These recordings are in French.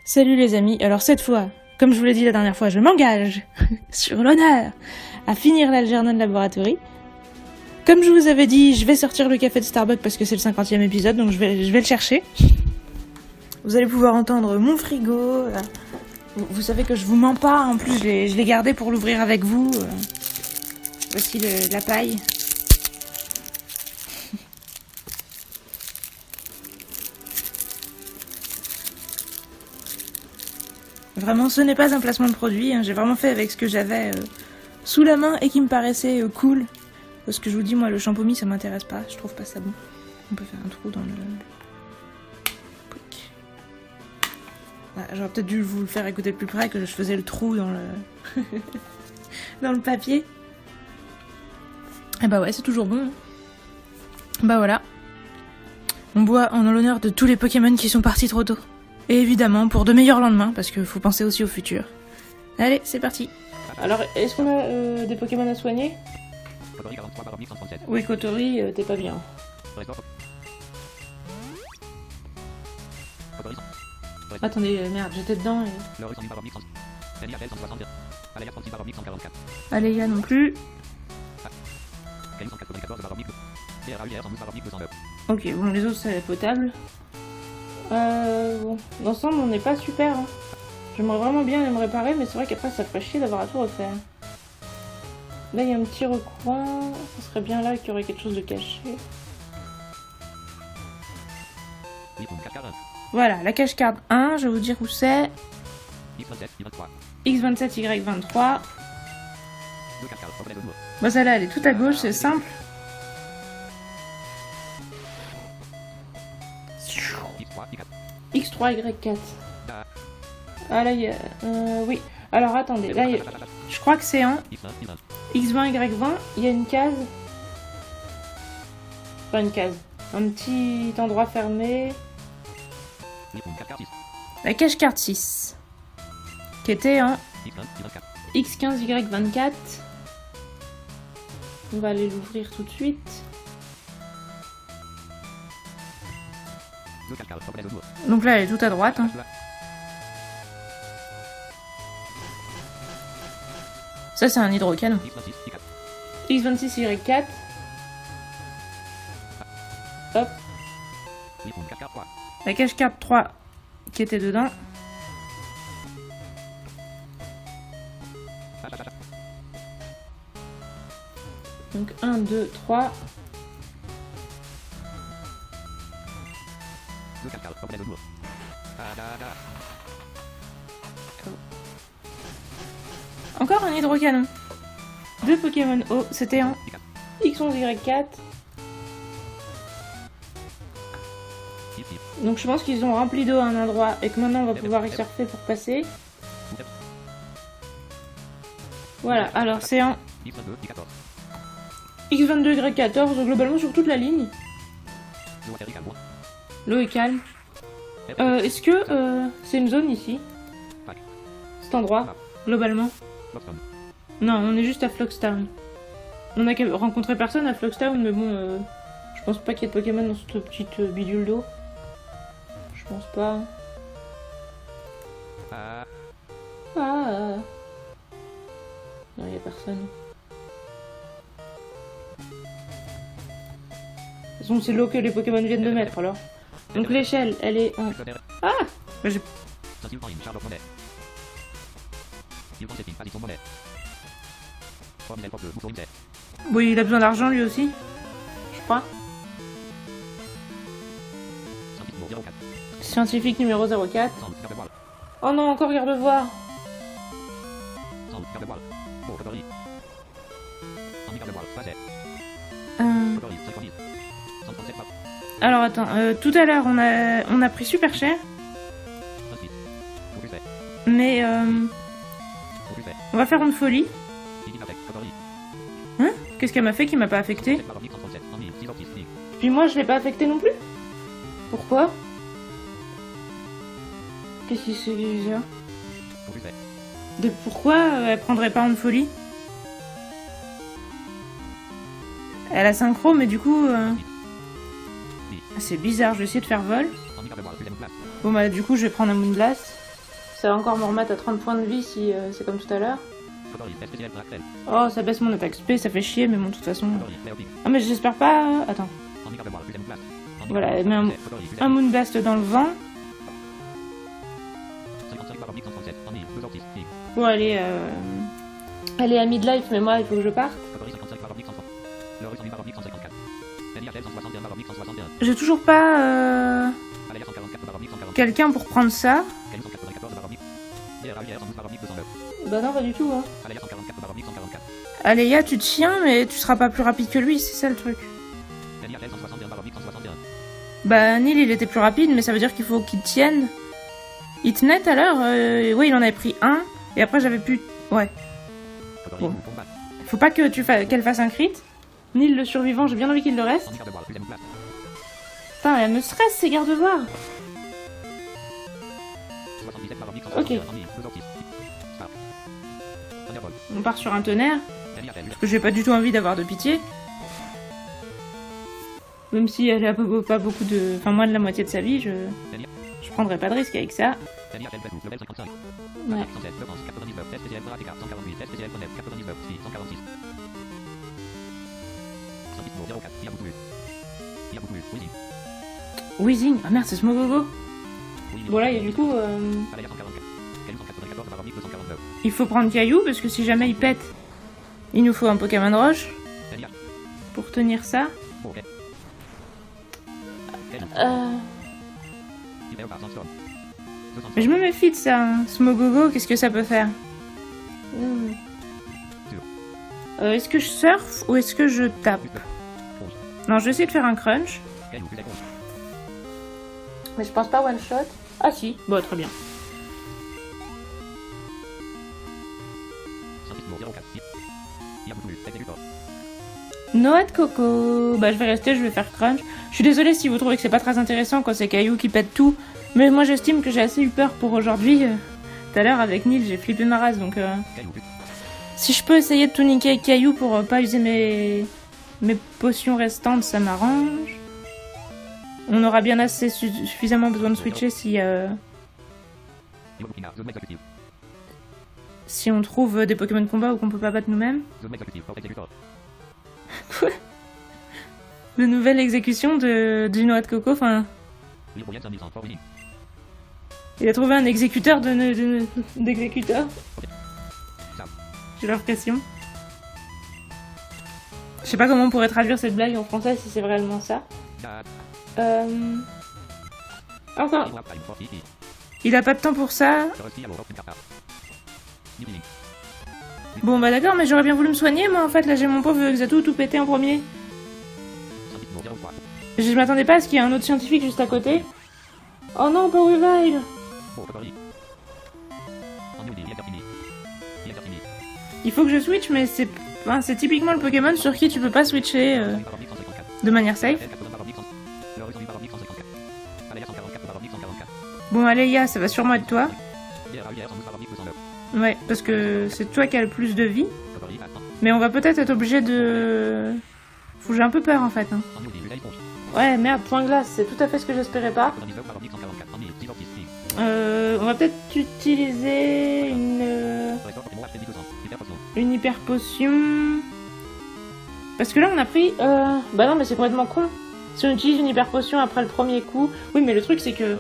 Salut les amis, alors cette fois, comme je vous l'ai dit la dernière fois, je m'engage sur l'honneur à finir l'Algernon Laboratory. Comme je vous avais dit, je vais sortir le café de Starbucks parce que c'est le 50e épisode, donc je vais le chercher. Vous allez pouvoir entendre mon frigo. Vous savez que je vous mens pas, en plus je l'ai gardé pour l'ouvrir avec vous. Voici la paille. Vraiment, ce n'est pas un placement de produit, hein. J'ai vraiment fait avec ce que j'avais sous la main et qui me paraissait cool. Parce que je vous dis, moi, le champomis, ça m'intéresse pas, je trouve pas ça bon. On peut faire un trou dans le... Voilà, j'aurais peut-être dû vous le faire écouter de plus près, que je faisais le trou dans le... dans le papier. Et bah ouais, c'est toujours bon. Hein. Bah voilà. On boit en l'honneur de tous les Pokémon qui sont partis trop tôt. Et évidemment, pour de meilleurs lendemains, parce qu'il faut penser aussi au futur. Allez, c'est parti. Alors, est-ce qu'on a des Pokémon à soigner? Oui, Kotori, t'es pas bien. Attendez, merde, j'étais dedans et... Aléa non plus. Ok, bon, les autres, c'est potable. Bon, l'ensemble, on n'est pas super. Hein. J'aimerais vraiment bien me réparer, mais c'est vrai qu'après, ça ferait chier d'avoir à tout refaire. Là, il y a un petit recoin. Ça serait bien là qu'il y aurait quelque chose de caché. Voilà, la cache card 1, je vais vous dire où c'est. X27, Y23. Bon, celle-là, elle est tout à gauche, c'est simple. X3, Y4. Ah là, il y a... oui. Alors, attendez. Là, je crois que c'est un X20, Y20. Il y a une case. Pas une case. Un petit endroit fermé. La cache carte 6. Qui était un X15, Y24. On va aller l'ouvrir tout de suite. Donc là, elle est tout à droite. Hein. Ça, c'est un hydrocanon. X26, Y4. Hop. La cache carte 3 qui était dedans. Donc 1, 2, 3. Encore un hydrocanon. Deux Pokémon O, c'était un X11Y4. Donc je pense qu'ils ont rempli d'eau à un endroit et que maintenant on va pouvoir y surfer pour passer. Voilà, alors c'est un X22Y14, globalement sur toute la ligne. L'eau est calme. Est-ce que c'est une zone ici? Cet endroit, globalement? Non, on est juste à Flockstown. On n'a rencontré personne à Flockstown, mais bon, je pense pas qu'il y ait de Pokémon dans cette petite bidule d'eau. Je pense pas. Ah. Non, il y a personne. De toute façon, c'est l'eau que les Pokémon viennent de mettre, alors. Donc l'échelle, elle est en... Ah bah, j'ai... Oui, il a besoin d'argent lui aussi. Je crois. Scientifique numéro 04. Oh non, encore garde-voir. Alors attends, tout à l'heure on a pris super cher. Mais on va faire une folie. Hein? Qu'est-ce qu'elle m'a fait qui m'a pas affecté? Puis moi je l'ai pas affecté non plus? Pourquoi? Qu'est-ce que c'est bizarre? De pourquoi elle prendrait pas en folie? Elle a synchro mais du coup... C'est bizarre, je vais essayer de faire vol. Bon bah du coup je vais prendre un Moonblast. Ça va encore me remettre à 30 points de vie si c'est comme tout à l'heure. Oh, ça baisse mon attaque spé, ça fait chier, mais bon, de toute façon... Ah, mais j'espère pas... Attends. Voilà, elle met un Moonblast dans le vent. Bon, elle est à midlife, mais moi, il faut que je parte. J'ai toujours pas quelqu'un pour prendre ça. Bah non, pas du tout, hein. Aléa, tu te tiens, mais tu seras pas plus rapide que lui, c'est ça le truc. Bah, Neil, il était plus rapide, mais ça veut dire qu'il faut qu'il tienne. Il tenait tout à l'heure, oui, il en avait pris un, et après j'avais plus... Ouais. Bon. Faut pas que qu'elle fasse un crit. Neil, le survivant, j'ai bien envie qu'il le reste. Putain, elle me stresse, ces garde-voirs. Ok. On part sur un tonnerre. Parce que j'ai pas du tout envie d'avoir de pitié. Même si elle a pas beaucoup de... Enfin, moins de la moitié de sa vie, je prendrais pas de risque avec ça. Ouais. Weezing. Ah merde, c'est Smogogo. Bon là, et du coup... il faut prendre Caillou, parce que si jamais il pète, il nous faut un Pokémon Roche. Pour tenir ça. Mais je me méfie de ça, hein. Smogogo, qu'est-ce que ça peut faire? Est-ce que je surfe ou est-ce que je tape? Non, je vais essayer de faire un crunch. Mais je pense pas one shot. Ah si, bon, très bien. Noix de coco. Bah je vais rester, je vais faire crunch. Je suis désolée si vous trouvez que c'est pas très intéressant quand c'est Caillou qui pète tout. Mais moi j'estime que j'ai assez eu peur pour aujourd'hui. Tout à l'heure avec Neil j'ai flippé ma race donc... Si je peux essayer de tout niquer avec Caillou pour pas user mes potions restantes, ça m'arrange. On aura bien assez suffisamment besoin de switcher si on trouve des Pokémon de combat ou qu'on peut pas battre nous-mêmes. Quoi? De nouvelle exécution du noix de coco, enfin... Il a trouvé un exécuteur d'exécuteur. J'ai l'impression. Je sais pas comment on pourrait traduire cette blague en français si c'est réellement ça. Encore. Il a pas de temps pour ça. Bon bah d'accord, mais j'aurais bien voulu me soigner moi en fait, là j'ai mon pauvre Xatu tout pété en premier. Je m'attendais pas à ce qu'il y ait un autre scientifique juste à côté. Oh non, pas Weavile. Il faut que je switch, mais c'est typiquement le Pokémon sur qui tu peux pas switcher de manière safe. Bon, Aléa, ça va sûrement être toi. Ouais, parce que c'est toi qui as le plus de vie. Mais on va peut-être être obligé de... Faut que j'ai un peu peur en fait. Hein. Ouais, merde, point glace, c'est tout à fait ce que j'espérais pas. On va peut-être utiliser une hyper potion. Parce que là on a pris... Bah non, mais c'est complètement con. Si on utilise une hyper potion après le premier coup... Oui, mais le truc c'est que...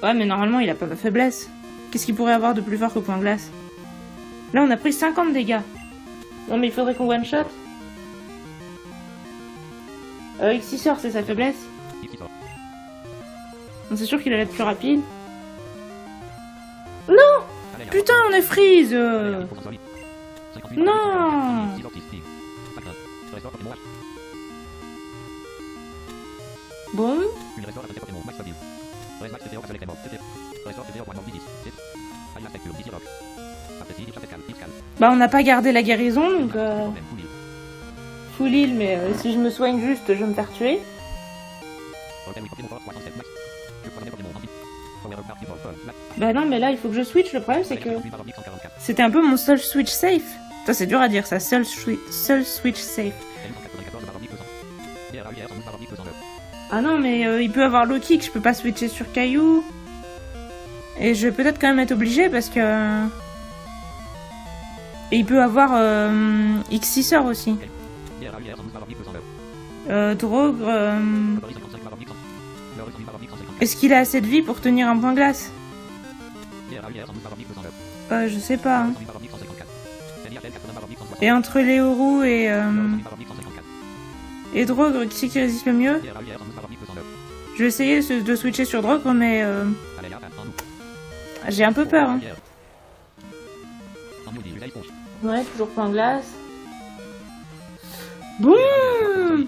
Ouais, mais normalement il a pas ma faiblesse. Qu'est-ce qu'il pourrait avoir de plus fort que point glace? Là on a pris 50 dégâts. Non mais il faudrait qu'on one-shot. Xissor, c'est sa faiblesse. C'est sûr qu'il allait être plus rapide. Non! Putain, on est freeze! Non! Bon. Bah on n'a pas gardé la guérison, donc full heal, mais si je me soigne juste, je vais me faire tuer. Bah non, mais là il faut que je switch, le problème c'est que c'était un peu mon seul switch safe. Ça c'est dur à dire ça, seul switch safe. Ah non, mais il peut avoir low kick, je peux pas switcher sur Caillou. Et je vais peut-être quand même être obligée parce que... Et il peut avoir X6 aussi. Drogre... Est-ce qu'il a assez de vie pour tenir un point glace? Je sais pas. Hein. Et entre Léoru et Drogre, qui c'est qui résiste le mieux? Je vais essayer de switcher sur Drogre, mais j'ai un peu peur. Hein. Ouais, toujours point glace. Boum!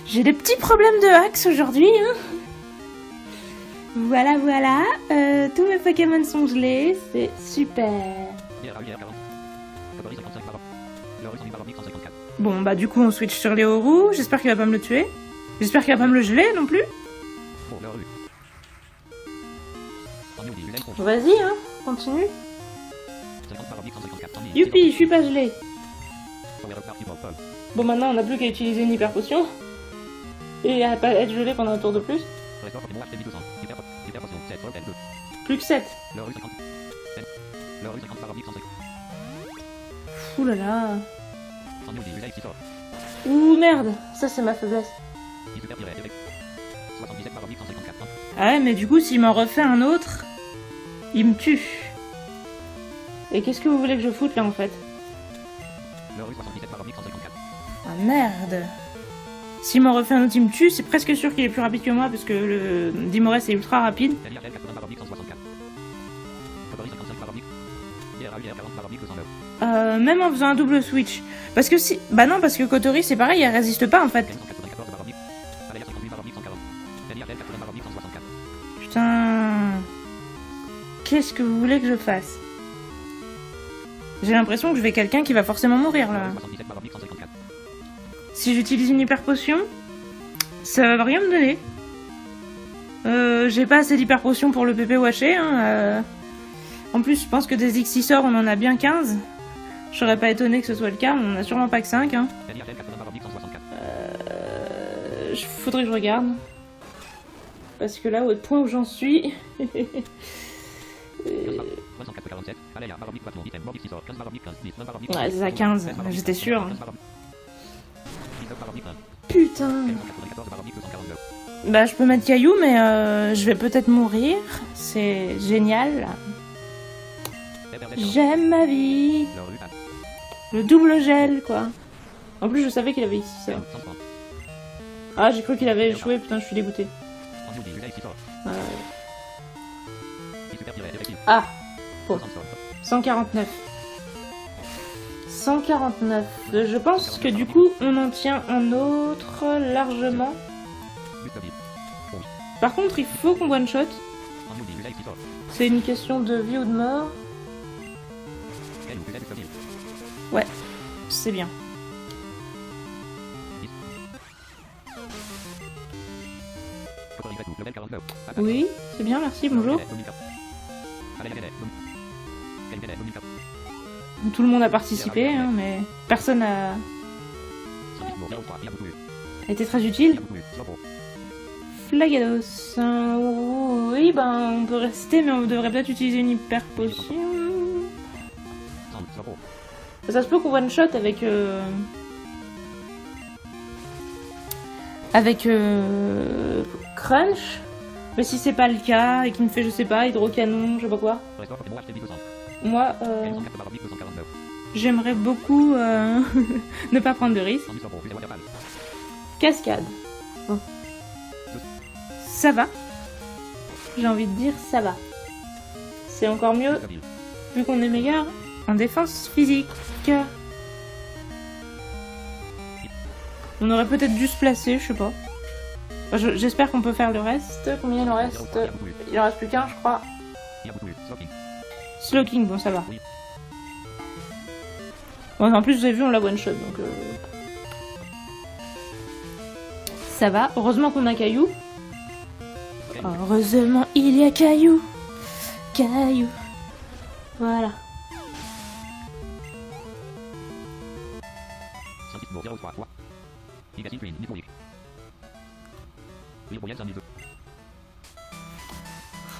J'ai des petits problèmes de axe aujourd'hui. Hein. Voilà, voilà. Tous mes Pokémon sont gelés. C'est super. Bon, bah du coup, on switch sur Léoru. J'espère qu'il va pas me le tuer. J'espère qu'il va pas me le geler non plus. Vas-y, hein. Continue. Youpi, je suis pas gelé. Bon, maintenant, on n'a plus qu'à utiliser une hyper potion. Et à pas être gelé pendant un tour de plus. Plus que 7. Ouh là là. Ouh merde, ça c'est ma faiblesse. Ah ouais, mais du coup, s'il m'en refait un autre, il me tue. Et qu'est-ce que vous voulez que je foute là en fait? Ah merde. S'il m'en refait un autre, il me tue. C'est presque sûr qu'il est plus rapide que moi parce que le Dimores est ultra rapide. Même en faisant un double switch. Parce que si... Bah non, parce que Kotori c'est pareil, elle résiste pas en fait. Putain... Qu'est-ce que vous voulez que je fasse? J'ai l'impression que je vais quelqu'un qui va forcément mourir là. Si j'utilise une hyper potion, ça va rien me donner. J'ai pas assez d'hyper potion pour le PP watché. Hein, En plus, je pense que des Xisor, on en a bien 15. Je serais pas étonné que ce soit le cas, on en a sûrement pas que 5. Hein. Faudrait que je regarde. Parce que là, au point où j'en suis... Ouais, c'est à 15, j'étais sûre. Putain. Bah, je peux mettre caillou, mais je vais peut-être mourir. C'est génial. J'aime ma vie. Le double gel, quoi. En plus, je savais qu'il avait ici ça. Ah, j'ai cru qu'il avait échoué, putain, je suis dégoûtée. Ah, bon. 149. 149. Je pense que du coup, on en tient un autre largement. Par contre, il faut qu'on one-shot. C'est une question de vie ou de mort. Ouais, c'est bien. Oui, c'est bien, merci, bonjour. Tout le monde a participé, hein, mais personne a été très utile. Flagados. Oui, ben on peut rester, mais on devrait peut-être utiliser une hyper potion. Ça se peut qu'on one shot avec Crunch. Mais si c'est pas le cas et qu'il me fait, je sais pas, hydrocanon, je sais pas quoi. Moi, j'aimerais beaucoup ne pas prendre de risques. Cascade. Bon. Ça va. J'ai envie de dire ça va. C'est encore mieux vu qu'on est meilleur en défense physique. On aurait peut-être dû se placer, je sais pas. J'espère qu'on peut faire le reste. Combien il en reste? Il en reste plus qu'un, je crois. Slowking, bon, ça va. Bon, en plus, vous avez vu, on l'a one-shot, donc... Ça va. Heureusement qu'on a Caillou. Heureusement, il y a Caillou. Caillou. Voilà.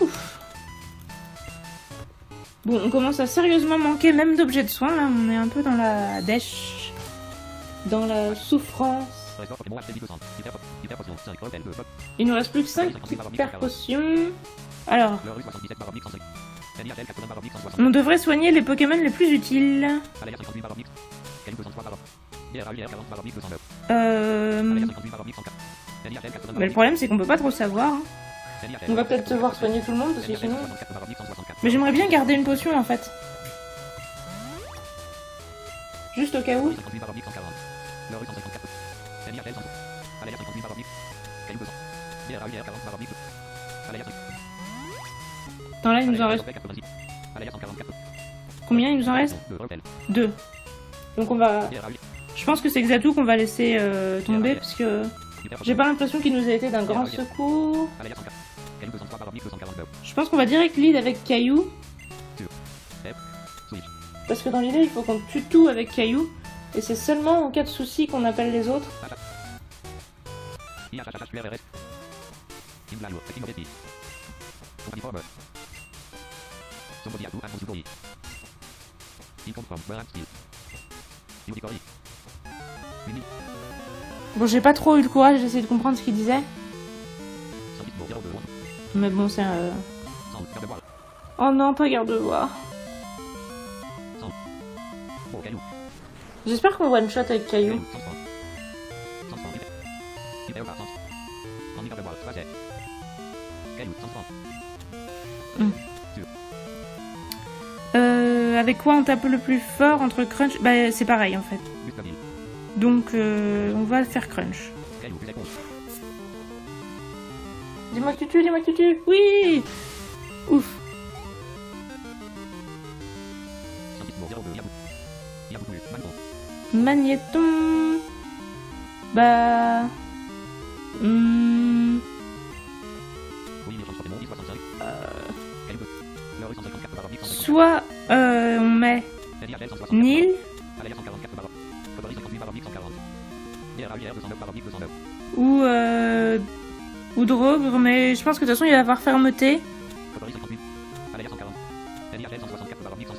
Ouf. Bon, on commence à sérieusement manquer même d'objets de soins, là. On est un peu dans la dèche. Dans la souffrance. Il nous reste plus que 5 super potions. Alors, on devrait soigner les Pokémon les plus utiles. Mais le problème c'est qu'on peut pas trop savoir. Hein. On va peut-être devoir soigner tout le monde parce que sinon... Mais j'aimerais bien garder une potion en fait. Juste au cas où. Attends, là il nous en reste... Combien il nous en reste? 2. Donc on va... Je pense que c'est Xatu qu'on va laisser tomber parce que j'ai pas l'impression qu'il nous a été d'un grand secours. Je pense qu'on va direct lead avec Caillou. Parce que dans l'idée il faut qu'on tue tout avec Caillou. Et c'est seulement en cas de souci qu'on appelle les autres. Bon, j'ai pas trop eu le courage d'essayer de comprendre ce qu'il disait. Mais bon, c'est un... Oh non, pas garde-voix. J'espère qu'on one-shot avec Caillou. Avec quoi on tape le plus fort entre Crunch? Bah c'est pareil en fait. Donc on va faire Crunch. Dis-moi que tu tues, dis-moi que tu tues. Oui. Ouf. Magnéton. Bah... Soit on met Nil ou Drogre, mais je pense que de toute façon il va avoir fermeté.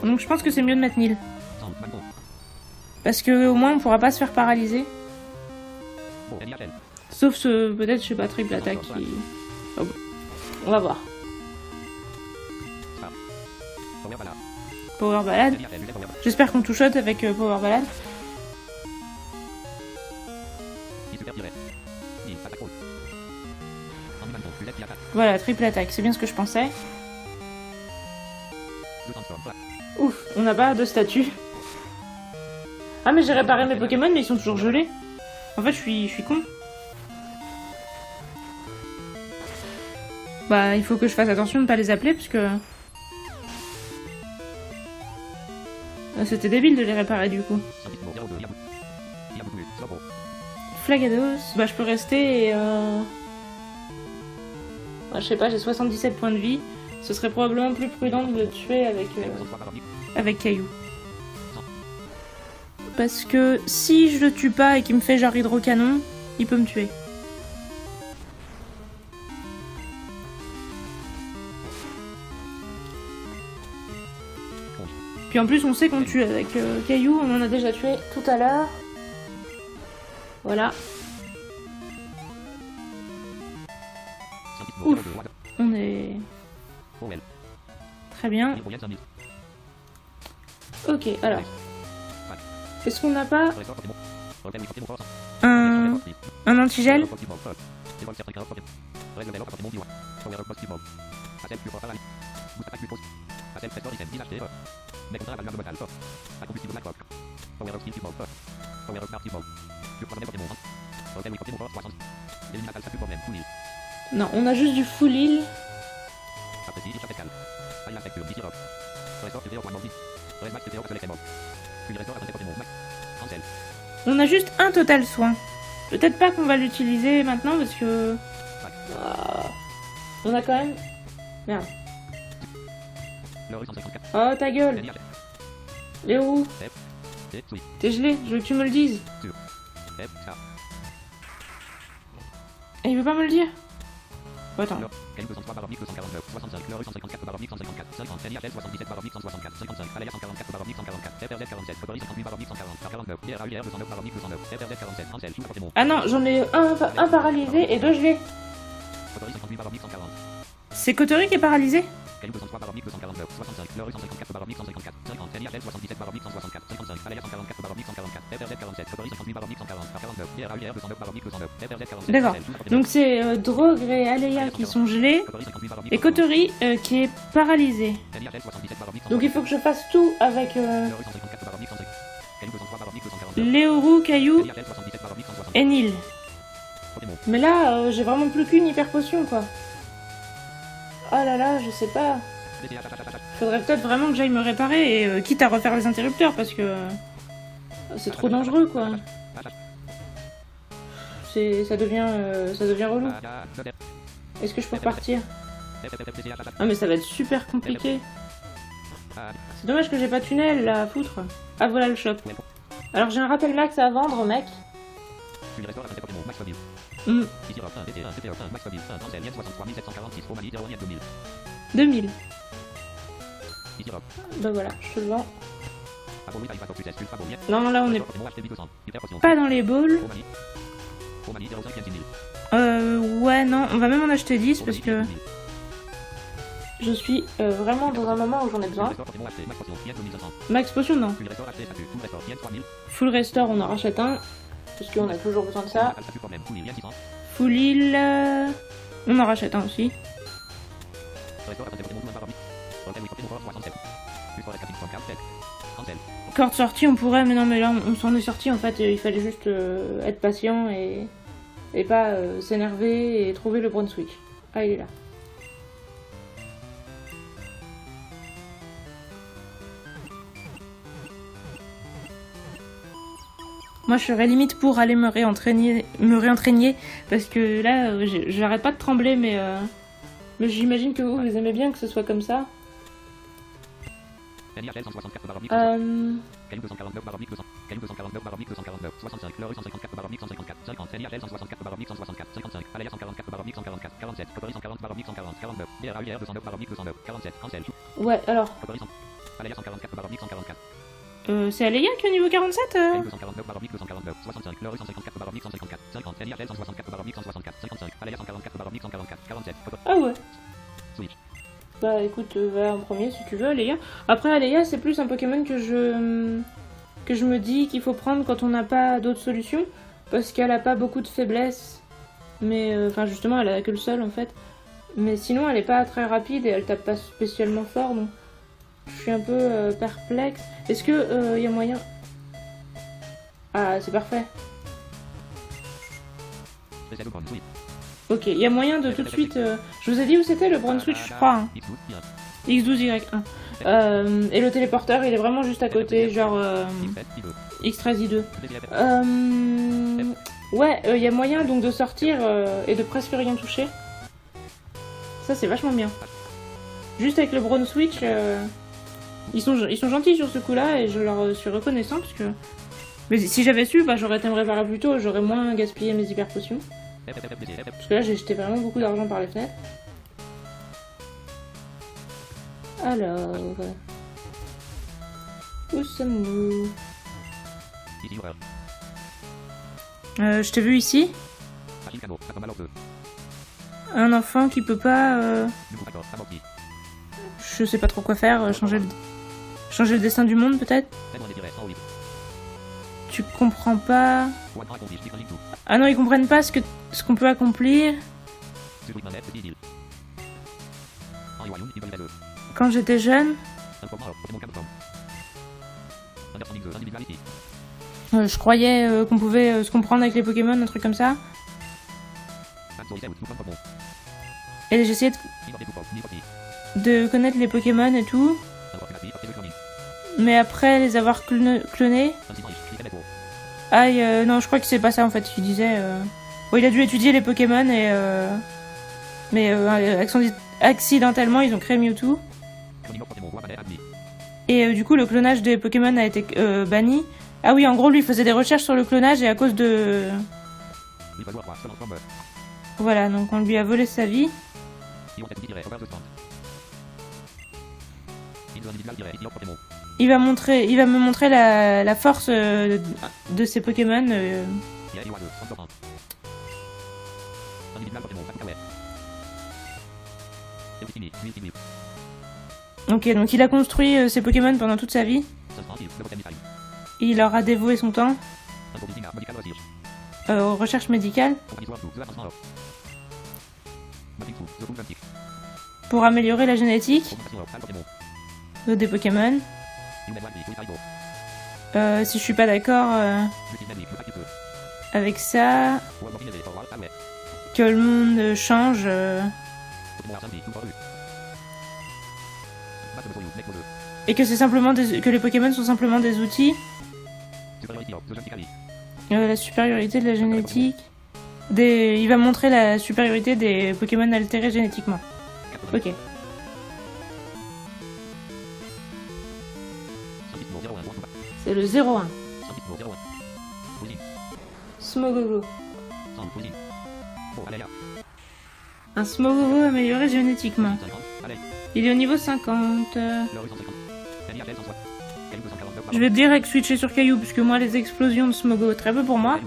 Donc je pense que c'est mieux de mettre Nil. Parce que au moins on pourra pas se faire paralyser. Sauf ce peut-être je sais pas triple attaque qui... Oh, bon. On va voir. Power Balade. J'espère qu'on touche avec Power Balade. Voilà, triple attaque, c'est bien ce que je pensais. Ouf, on n'a pas de statut. Ah mais j'ai réparé mes Pokémon mais ils sont toujours gelés. En fait je suis con. Bah il faut que je fasse attention de ne pas les appeler parce que... C'était débile de les réparer du coup. Flagados, bah je peux rester et bah, je sais pas, j'ai 77 points de vie. Ce serait probablement plus prudent de le tuer avec Caillou. Parce que si je le tue pas et qu'il me fait genre hydrocanon, il peut me tuer. Puis en plus on sait qu'on tue avec Caillou, on en a déjà tué tout à l'heure. Voilà. Ouf, on est... Très bien. Ok, alors. Est-ce qu'on n'a pas un antigel? Non, on a juste du full heal. On a juste un total soin. Peut-être pas qu'on va l'utiliser maintenant parce que... on a quand même... Merde. Oh ta gueule. Léo. T'es gelé, je veux que tu me le dises. Et il veut pas me le dire. Oh, attends. Ah non, j'en ai un paralysé et deux gelés. C'est Kotori qui est paralysé? D'accord. Donc c'est Drogre et Aleia qui sont gelés et Kotori qui est paralysé. Donc il faut que je fasse tout avec Leoru, Caillou et Nil. Mais là, j'ai vraiment plus qu'une hyper potion quoi. Oh là là, je sais pas. Faudrait peut-être vraiment que j'aille me réparer et quitte à refaire les interrupteurs parce que c'est trop dangereux quoi. Ça devient relou. Est-ce que je peux repartir? Ah mais ça va être super compliqué. C'est dommage que j'ai pas de tunnel là à foutre. Ah voilà le shop. Alors j'ai un rappel max à vendre mec. 2000. Bah voilà, je te le vends. Non, là on est pas dans les balls. Ouais, non, on va même en acheter 10 parce que je suis vraiment dans un moment où j'en ai besoin. Max potion, non. Full restore, on en rachète un. Parce qu'on a toujours besoin de ça. Full heal, on en rachète un aussi. Corde sortie, on pourrait, mais non, mais là on s'en est sorti en fait. Il fallait juste être patient et pas s'énerver et trouver le Brunswick. Ah, il est là. Moi, je serais limite pour aller me réentraîner parce que là, j'arrête pas de trembler, mais j'imagine que vous aimez bien que ce soit comme ça. Ouais, alors. C'est Aleia qui est au niveau 47 Ah ouais. Bah écoute, va en premier si tu veux, Aleia. Après, Aleia, c'est plus un Pokémon que je me dis qu'il faut prendre quand on n'a pas d'autres solutions. Parce qu'elle a pas beaucoup de faiblesses. Mais, enfin, justement, elle a que le seul en fait. Mais sinon, elle est pas très rapide et elle tape pas spécialement fort. Donc, je suis un peu perplexe. Est-ce que y a moyen... Ah, c'est parfait. Ok, il y a moyen de tout de suite... Je vous ai dit où c'était le Brunswick, je crois. Hein. X12Y1. Et le téléporteur, il est vraiment juste à côté, genre X13I2. Ouais, il y a moyen donc de sortir et de presque rien toucher. Ça, c'est vachement bien. Juste avec le Brunswick, ils sont gentils sur ce coup-là et je leur suis reconnaissant parce que... Mais si j'avais su, bah, j'aurais été me réparer plus tôt, j'aurais moins gaspillé mes hyper potions. Parce que là, j'ai jeté vraiment beaucoup d'argent par les fenêtres. Alors... Où sommes-nous? Je t'ai vu ici. Un enfant qui peut pas... Je sais pas trop quoi faire, changer le destin du monde peut-être. Tu comprends pas... Ah non, ils comprennent pas ce qu'on peut accomplir. Quand j'étais jeune... je croyais qu'on pouvait se comprendre avec les Pokémon, un truc comme ça. Et j'essayais de connaître les Pokémon et tout. Mais après les avoir clonés... Aïe, non, je crois que c'est pas ça en fait. Il disait... Bon, il a dû étudier les Pokémon et... Mais accidentellement, ils ont créé Mewtwo. Et du coup, le clonage des Pokémon a été banni. Ah oui, en gros, lui, il faisait des recherches sur le clonage et à cause de... Voilà, donc on lui a volé sa vie. Il va me montrer la force de ces Pokémon. Ok, donc il a construit ses Pokémon pendant toute sa vie. Il leur a dévoué son temps aux recherches médicales pour améliorer la génétique des Pokémon. Si je suis pas d'accord avec ça, que le monde change. Et que c'est simplement que les Pokémon sont simplement des outils. La supériorité de la génétique. Il va montrer la supériorité des Pokémon altérés génétiquement. Ok. C'est le 01. Smogogo. Un Smogogo amélioré génétiquement. Il est au niveau 50. Je vais direct switcher sur Caillou, puisque moi les explosions de Smogo, très peu pour moi.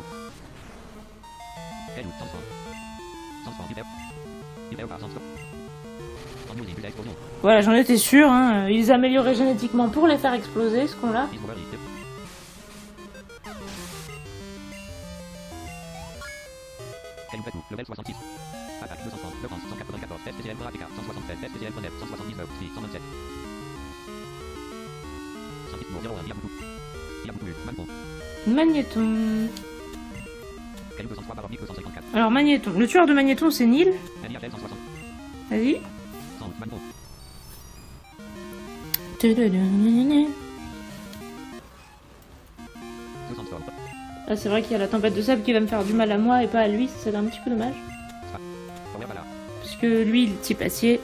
Voilà, j'en étais sûr, hein. Ils amélioraient génétiquement pour les faire exploser, ce qu'on-là. Level 66. Attaque 230, défense 194, SPCM, ATK 176, SPCM, 179, 127. 106, 01, il y a beaucoup. Il y a beaucoup, Magneton. Magneton. Caillou 203, Baroblique 254. Alors, Magneton. Le tueur de Magneton, c'est Nil. NIHL 160. Vas-y. 100, Magneton. Ah, c'est vrai qu'il y a la tempête de sable qui va me faire du mal à moi et pas à lui, c'est un petit peu dommage. Puisque lui, il est type acier.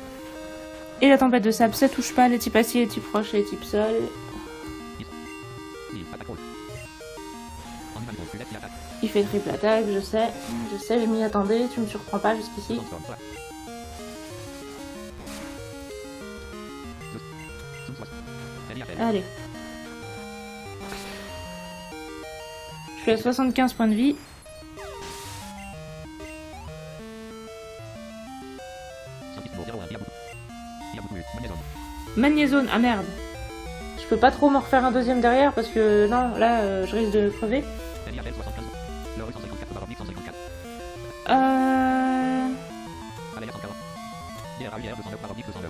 Et la tempête de sable, ça touche pas les types acier, les types roche et les types sol. Il fait triple attaque, je sais, je m'y attendais, tu me surprends pas jusqu'ici. Allez. Je suis à 75 points de vie. Magnézone, ah merde. Je peux pas trop m'en refaire un deuxième derrière parce que non, là je risque de crever.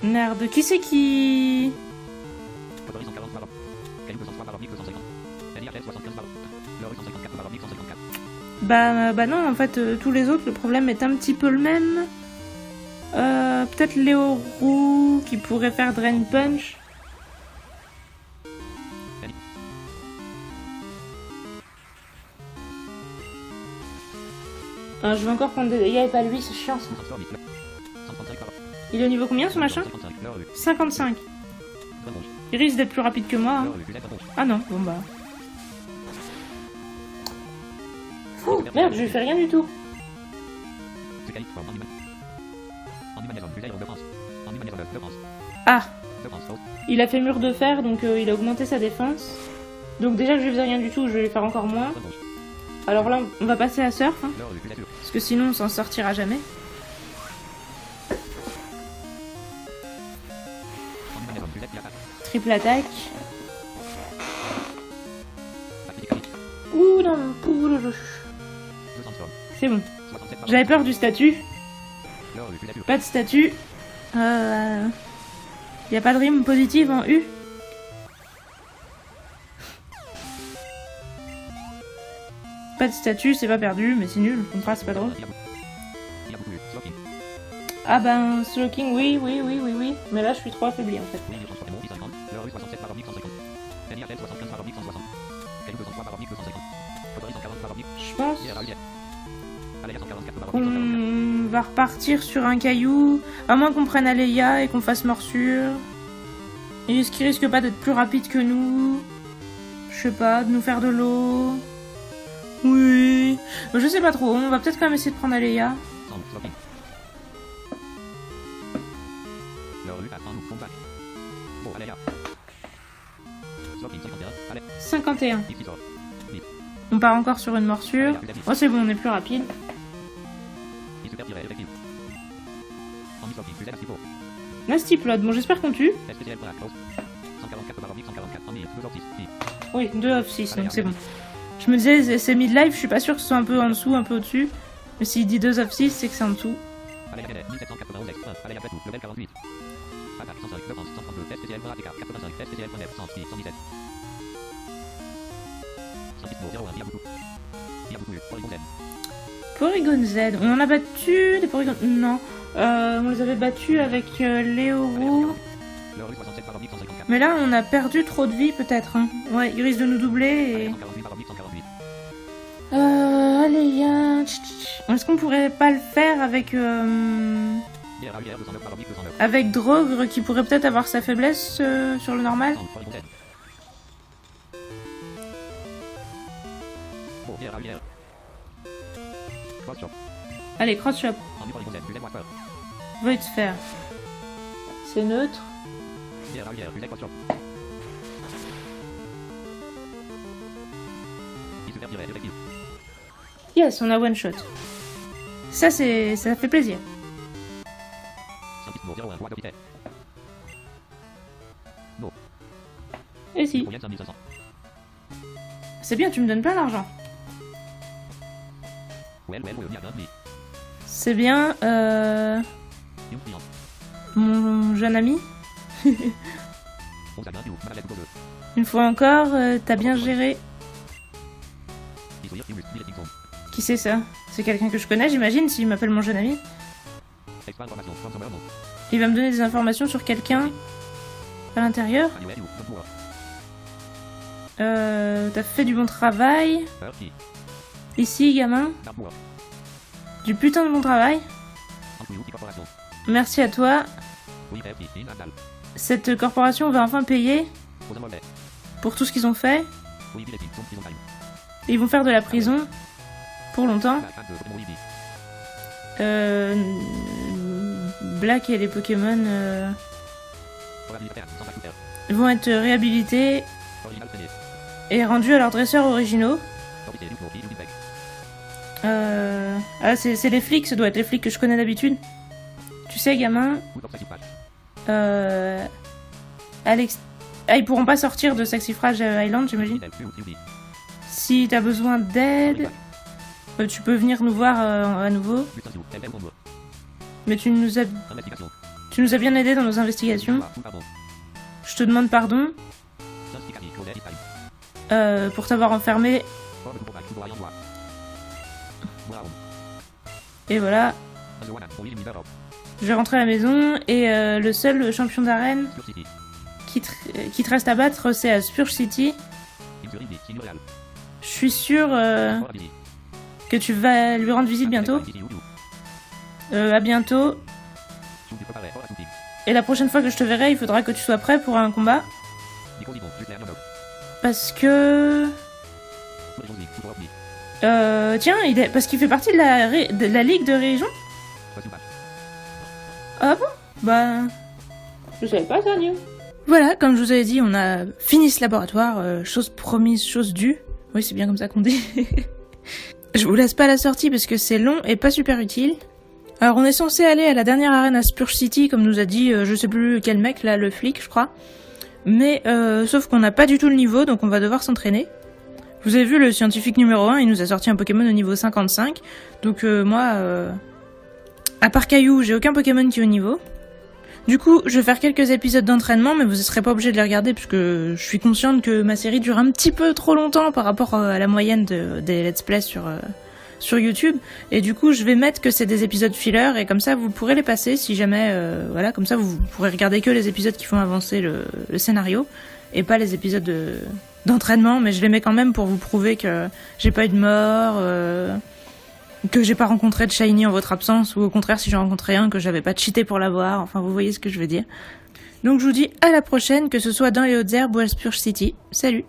Merde, qui c'est qui... Bah non, en fait, tous les autres, le problème est un petit peu le même. Peut-être Léo Roux qui pourrait faire Drain Punch. Je vais encore prendre des dégâts et pas lui, c'est chiant ça. Il est au niveau combien ce machin? 55. Il risque d'être plus rapide que moi. Hein. Ah non, bon bah... Oh, merde, je lui fais rien du tout. Ah, il a fait mur de fer, donc il a augmenté sa défense. Donc déjà que je lui faisais rien du tout, je vais lui faire encore moins. Alors là, on va passer à surf, hein, parce que sinon on s'en sortira jamais. Triple attaque. Ouh non, c'est bon. J'avais peur du statut. Pas de statut. Y a pas de rime positive en U. Pas de statut, c'est pas perdu, mais c'est nul. Le contrat, c'est pas drôle. Ah ben, Slowking, oui. Mais là, je suis trop affaibli en fait. Je pense qu'on va repartir sur un caillou, à moins qu'on prenne Aleia et qu'on fasse morsure. Est-ce qu'il risque pas d'être plus rapide que nous? Je sais pas, de nous faire de l'eau. Oui, je sais pas trop, on va peut-être quand même essayer de prendre Aleia. Combat. Bon, allez, là. Sloping 51. Allez. 51. Ici, sort. On part encore sur une morsure. Oh, c'est bon, on est plus rapide. Il se perd effectif. En sloping, plus activo. Là, Stiplode. Bon, j'espère qu'on tue. SPCL pour la close. 144 baronique, 144 en 1000, 2 of 6. Oui, 2 of 6, donc c'est bon. Je me disais, c'est mid-life, je suis pas sûr que ce soit un peu en dessous, un peu au-dessus. Mais s'il dit 2 of 6, c'est que c'est en dessous. Allez, 1791 X1. Allez, après tout, level 48. Attaque 105, défense 132, SPCL pour ATK, 85, SPCL pour 9, 110, 117. 110 mots, 01, il y a beaucoup. Il y a beaucoup, Porygon Z. Porygon Z, on en a battu des Porygon... Non, on les avait battus avec Léoru. Le rue 67 baronique, 154. Mais là, on a perdu trop de vie, peut-être. Hein. Ouais, il risque de nous doubler et... 148 baronique, 148. Allez, y'a... Est-ce qu'on pourrait pas le faire avec... Avec Drogre, qui pourrait peut-être avoir sa faiblesse sur le normal? Allez, cross shop. Void Sphere. C'est neutre. Yes, on a one shot. Ça, ça fait plaisir. Et si. C'est bien, tu me donnes plein d'argent. C'est bien, mon jeune ami. Une fois encore, t'as bien géré. Qui c'est ça? C'est quelqu'un que je connais, j'imagine, s'il m'appelle mon jeune ami. Il va me donner des informations sur quelqu'un à l'intérieur. T'as fait du bon travail. Ici, gamin. Du putain de bon travail. Merci à toi. Cette corporation va enfin payer pour tout ce qu'ils ont fait. Ils vont faire de la prison pour longtemps. Black et les Pokémon vont être réhabilités et rendus à leurs dresseurs originaux. Ah, c'est les flics, ça doit être les flics que je connais d'habitude. Tu sais, gamin. Alex. Ah, ils pourront pas sortir de Saxifrage Island, j'imagine. Si t'as besoin d'aide, tu peux venir nous voir à nouveau. Mais tu nous as bien aidé dans nos investigations. Je te demande pardon pour t'avoir enfermé. Et voilà. Je vais rentrer à la maison et le seul champion d'arène qui te reste à battre, c'est à Spurge City. Je suis sûr que tu vas lui rendre visite bientôt. À bientôt. Et la prochaine fois que je te verrai, il faudra que tu sois prêt pour un combat. Parce que... tiens, parce qu'il fait partie de la ligue de région. Ah bon? Bah... Je savais pas ça, New. Voilà, comme je vous avais dit, on a fini ce laboratoire. Chose promise, chose due. Oui, c'est bien comme ça qu'on dit. Je vous laisse pas la sortie parce que c'est long et pas super utile. Alors, on est censé aller à la dernière arène à Spurge City, comme nous a dit, je sais plus quel mec, là, le flic, je crois. Mais, sauf qu'on n'a pas du tout le niveau, donc on va devoir s'entraîner. Vous avez vu, le scientifique numéro 1, il nous a sorti un Pokémon au niveau 55. Donc, moi, à part Caillou, j'ai aucun Pokémon qui est au niveau. Du coup, je vais faire quelques épisodes d'entraînement, mais vous ne serez pas obligés de les regarder, puisque je suis consciente que ma série dure un petit peu trop longtemps par rapport à la moyenne des let's play sur YouTube. Et du coup, je vais mettre que c'est des épisodes filler, et comme ça, vous pourrez les passer si jamais... voilà, comme ça, vous pourrez regarder que les épisodes qui font avancer le scénario, et pas les épisodes d'entraînement, mais je les mets quand même pour vous prouver que j'ai pas eu de mort... que j'ai pas rencontré de Shiny en votre absence, ou au contraire si j'en rencontrais un, que j'avais pas cheaté pour l'avoir, enfin vous voyez ce que je veux dire. Donc je vous dis à la prochaine, que ce soit dans les Hautes-Herbes ou à Spurge City. Salut!